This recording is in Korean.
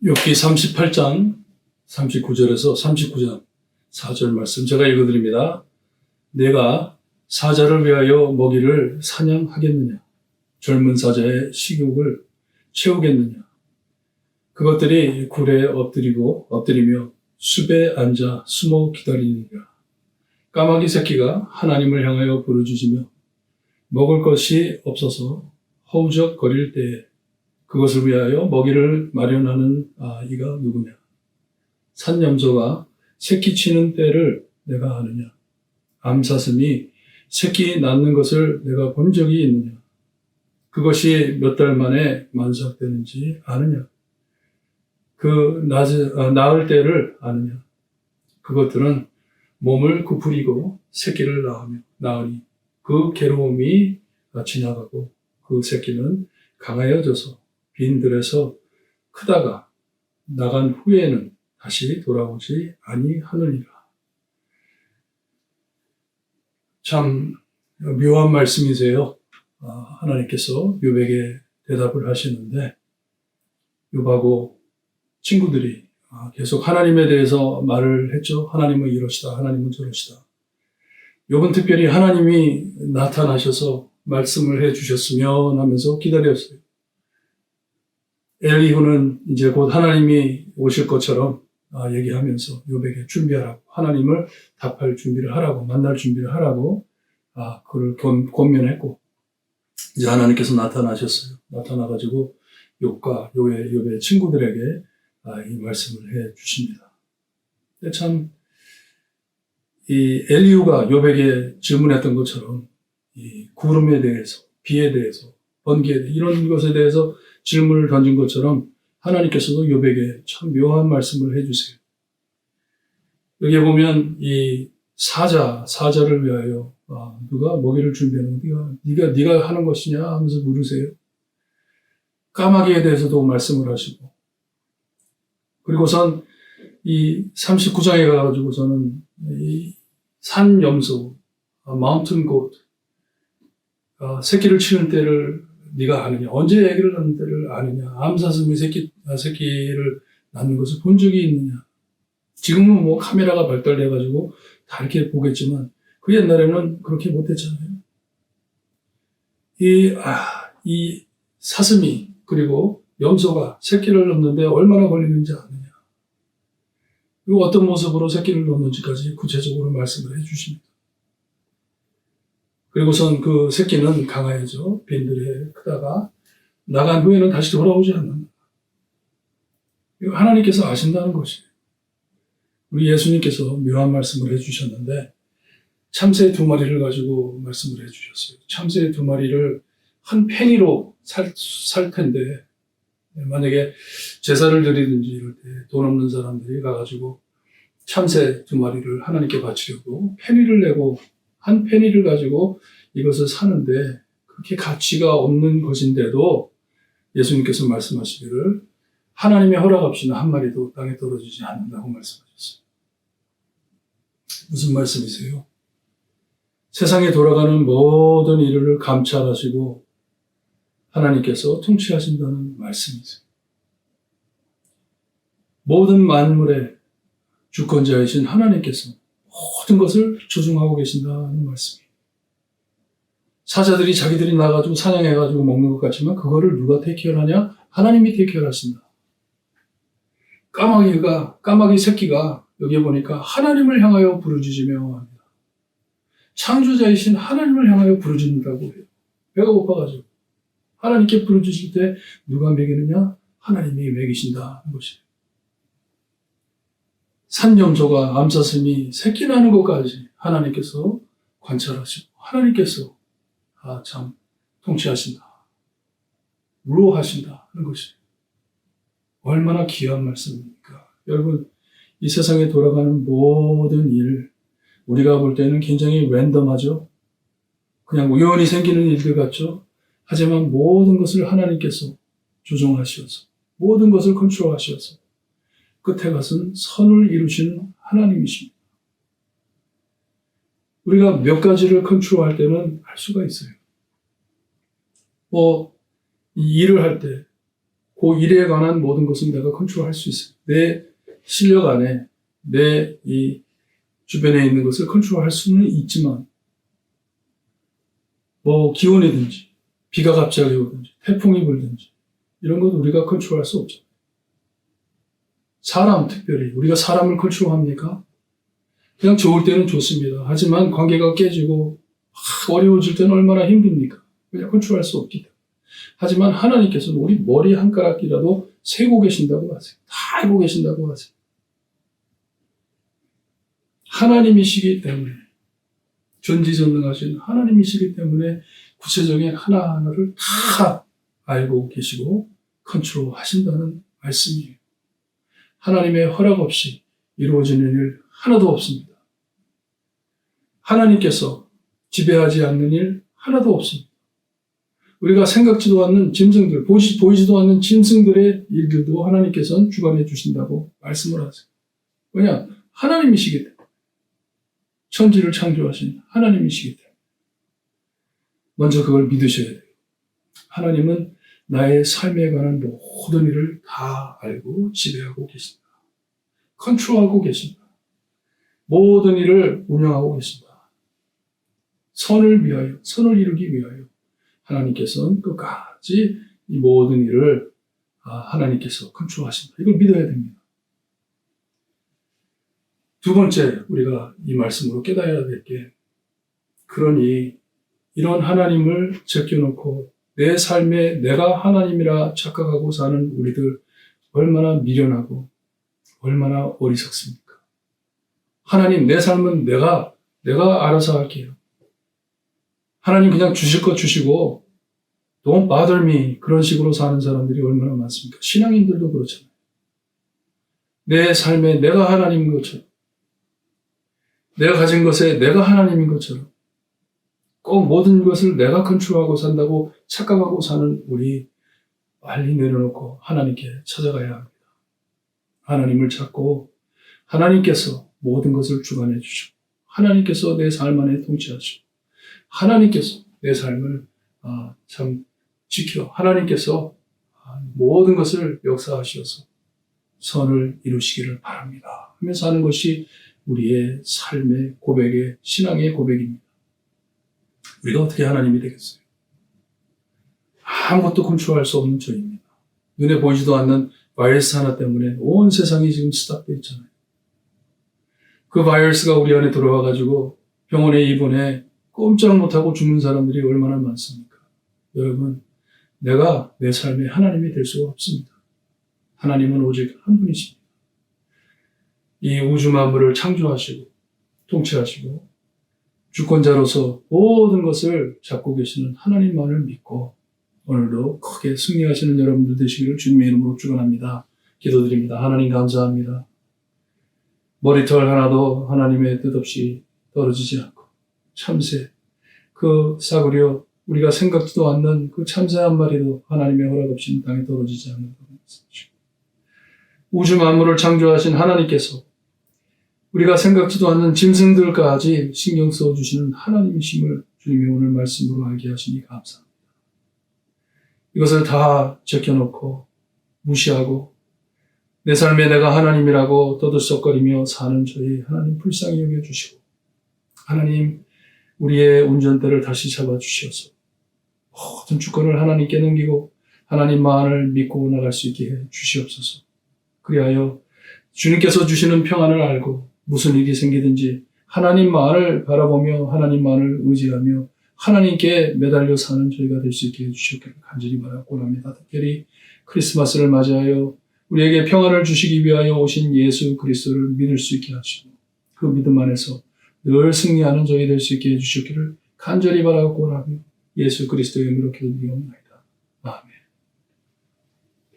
욥기 38장 39절에서 39장 4절 말씀 제가 읽어드립니다. 내가 사자를 위하여 먹이를 사냥하겠느냐? 젊은 사자의 식욕을 채우겠느냐? 그것들이 굴에 엎드리며 숲에 앉아 숨어 기다리느니라. 까마귀 새끼가 하나님을 향하여 부르짖으며 먹을 것이 없어서 허우적거릴 때에 그것을 위하여 먹이를 마련하는 이가 누구냐? 산염소가 새끼 치는 때를 내가 아느냐? 암사슴이 새끼 낳는 것을 내가 본 적이 있느냐? 그것이 몇 달 만에 만삭되는지 아느냐? 낳을 때를 아느냐? 그것들은 몸을 구부리고 새끼를 낳으니 그 괴로움이 지나가고 그 새끼는 강하여져서 빈들에서 크다가 나간 후에는 다시 돌아오지 아니하느니라. 참 묘한 말씀이세요. 하나님께서 욥에게 대답을 하시는데 욥하고 친구들이 계속 하나님에 대해서 말을 했죠. 하나님은 이러시다. 하나님은 저러시다. 욥은 특별히 하나님이 나타나셔서 말씀을 해주셨으면 하면서 기다렸어요. 엘리후는 이제 곧 하나님이 오실 것처럼 얘기하면서 욥에게 준비하라고, 하나님을 답할 준비를 하라고, 만날 준비를 하라고 그를 권면했고, 이제 하나님께서 나타나셨어요. 나타나가지고 욥과 욥의 친구들에게 이 말씀을 해 주십니다. 근데 참 이 엘리후가 욥에게 질문했던 것처럼 이 구름에 대해서, 비에 대해서, 번개에 대해서, 이런 것에 대해서 질문을 던진 것처럼 하나님께서도 욥에게 참 묘한 말씀을 해주세요. 여기 보면 이 사자를 위하여 누가 먹이를 준비하는 거 네가 하는 것이냐 하면서 물으세요. 까마귀에 대해서도 말씀을 하시고, 그리고선 이 39장에 가가지고서는 이 산염소, 마운틴 곶, 새끼를 치는 때를 네가 아느냐, 언제 애기를 낳는 때를 아느냐, 암사슴이 새끼를 낳는 것을 본 적이 있느냐. 지금은 뭐 카메라가 발달돼가지고 다 이렇게 보겠지만 그 옛날에는 그렇게 못했잖아요. 이 사슴이 그리고 염소가 새끼를 낳는데 얼마나 걸리는지 아느냐. 그리고 어떤 모습으로 새끼를 낳는지까지 구체적으로 말씀을 해주십니다. 그리고선 그 새끼는 강하여져 빈들에 크다가 나간 후에는 다시 돌아오지 않는다. 이거 하나님께서 아신다는 것이에요. 우리 예수님께서 묘한 말씀을 해주셨는데 참새 2마리를 가지고 말씀을 해주셨어요. 참새 2마리를 한 페니로 살 텐데, 만약에 제사를 드리든지 이럴 때 돈 없는 사람들이 가가지고 참새 2마리를 하나님께 바치려고 페니를 내고 한 페니를 가지고 이것을 사는데 그렇게 가치가 없는 것인데도 예수님께서 말씀하시기를 하나님의 허락 없이는 한 마리도 땅에 떨어지지 않는다고 말씀하셨어요. 무슨 말씀이세요? 세상에 돌아가는 모든 일을 감찰하시고 하나님께서 통치하신다는 말씀이세요. 모든 만물의 주권자이신 하나님께서 모든 것을 조종하고 계신다는 말씀이에요. 사자들이 자기들이 나가지고 사냥해가지고 먹는 것 같지만 그거를 누가 테이크케어하냐? 하나님이 테이크케어하신다. 까마귀 새끼가 여기 보니까 하나님을 향하여 부르짖으며 합니다. 창조자이신 하나님을 향하여 부르짖는다고 해요. 배가 고파가지고. 하나님께 부르짖을 때 누가 먹이느냐? 하나님이 먹이신다는 것이에요. 산염소가 암사슴이 새끼 나는 것까지 하나님께서 관찰하시고 하나님께서 참 통치하신다, 루어하신다 하는 것이 얼마나 귀한 말씀입니까? 여러분, 이 세상에 돌아가는 모든 일, 우리가 볼 때는 굉장히 랜덤하죠. 그냥 우연히 생기는 일들 같죠. 하지만 모든 것을 하나님께서 조종하시어서, 모든 것을 컨트롤하시어서 끝에 가서는 선을 이루시는 하나님이십니다. 우리가 몇 가지를 컨트롤할 때는 할 수가 있어요. 일을 할 때 그 일에 관한 모든 것은 내가 컨트롤할 수 있어요. 내 실력 안에 내 이 주변에 있는 것을 컨트롤할 수는 있지만 뭐 기온이든지 비가 갑자기 오든지 태풍이 불든지 이런 것 우리가 컨트롤할 수 없죠. 사람 특별히 우리가 사람을 컨트롤합니까? 그냥 좋을 때는 좋습니다. 하지만 관계가 깨지고 어려워질 때는 얼마나 힘듭니까? 그냥 컨트롤할 수 없기 때문에. 하지만 하나님께서는 우리 머리 한 가락이라도 세고 계신다고 하세요. 다 알고 계신다고 하세요. 하나님이시기 때문에 전지전능하신 하나님이시기 때문에 구체적인 하나하나를 다 알고 계시고 컨트롤 하신다는 말씀이에요. 하나님의 허락 없이 이루어지는 일 하나도 없습니다. 하나님께서 지배하지 않는 일 하나도 없습니다. 우리가 생각지도 않는 짐승들, 보이지도 않는 짐승들의 일들도 하나님께서는 주관해 주신다고 말씀을 하세요. 왜냐? 하나님이시기 때문에. 천지를 창조하신 하나님이시기 때문에. 먼저 그걸 믿으셔야 돼요. 하나님은 나의 삶에 관한 모든 일을 다 알고 지배하고 계신다. 컨트롤하고 계신다. 모든 일을 운영하고 계신다. 선을 위하여, 선을 이루기 위하여 하나님께서는 끝까지 이 모든 일을 하나님께서 컨트롤하신다. 이걸 믿어야 됩니다. 두 번째 우리가 이 말씀으로 깨달아야 될 게, 그러니 이런 하나님을 제껴놓고 내 삶에 내가 하나님이라 착각하고 사는 우리들 얼마나 미련하고 얼마나 어리석습니까? 하나님, 내 삶은 내가 알아서 할게요. 하나님 그냥 주실 것 주시고 Don't bother me, 그런 식으로 사는 사람들이 얼마나 많습니까? 신앙인들도 그렇잖아요. 내 삶에 내가 하나님인 것처럼, 내가 가진 것에 내가 하나님인 것처럼 꼭 모든 것을 내가 컨트롤하고 산다고 착각하고 사는 우리 빨리 내려놓고 하나님께 찾아가야 합니다. 하나님을 찾고 하나님께서 모든 것을 주관해 주시고 하나님께서 내 삶 안에 통치하시고 하나님께서 내 삶을 참 지켜 하나님께서 모든 것을 역사하셔서 선을 이루시기를 바랍니다 하면서 하는 것이 우리의 삶의 고백의 신앙의 고백입니다. 우리가 어떻게 하나님이 되겠어요? 아무것도 컨트롤할 수 없는 저입니다. 눈에 보이지도 않는 바이러스 하나 때문에 온 세상이 지금 스탑되어 있잖아요. 그 바이러스가 우리 안에 들어와가지고 병원에 입원해 꼼짝 못하고 죽는 사람들이 얼마나 많습니까? 여러분, 내가 내 삶의 하나님이 될 수가 없습니다. 하나님은 오직 한 분이십니다. 이 우주 만물을 창조하시고 통치하시고 주권자로서 모든 것을 잡고 계시는 하나님만을 믿고 오늘도 크게 승리하시는 여러분들 되시기를 주님의 이름으로 축원합니다. 기도드립니다. 하나님 감사합니다. 머리털 하나도 하나님의 뜻 없이 떨어지지 않고 참새, 그 싸구려 우리가 생각지도 않는 그 참새 한 마리도 하나님의 허락 없이는 땅에 떨어지지 않는다고 말씀하시고 우주 만물을 창조하신 하나님께서 우리가 생각지도 않는 짐승들까지 신경 써주시는 하나님이심을 주님이 오늘 말씀으로 알게 하시니 감사합니다. 이것을 다 제껴놓고 무시하고 내 삶에 내가 하나님이라고 떠들썩거리며 사는 저희 하나님 불쌍히 여겨주시고 하나님 우리의 운전대를 다시 잡아주셔서 모든 주권을 하나님께 넘기고 하나님만을 믿고 나갈 수 있게 해 주시옵소서. 그리하여 주님께서 주시는 평안을 알고 무슨 일이 생기든지 하나님만을 바라보며 하나님만을 의지하며 하나님께 매달려 사는 저희가 될 수 있게 해주시기를 간절히 바라고 합니다. 특별히 크리스마스를 맞이하여 우리에게 평안을 주시기 위하여 오신 예수 그리스도를 믿을 수 있게 하시고 그 믿음 안에서 늘 승리하는 저희 될 수 있게 해주시기를 간절히 바라고 하며 예수 그리스도의 이름으로 기도드리옵나이다. 아멘.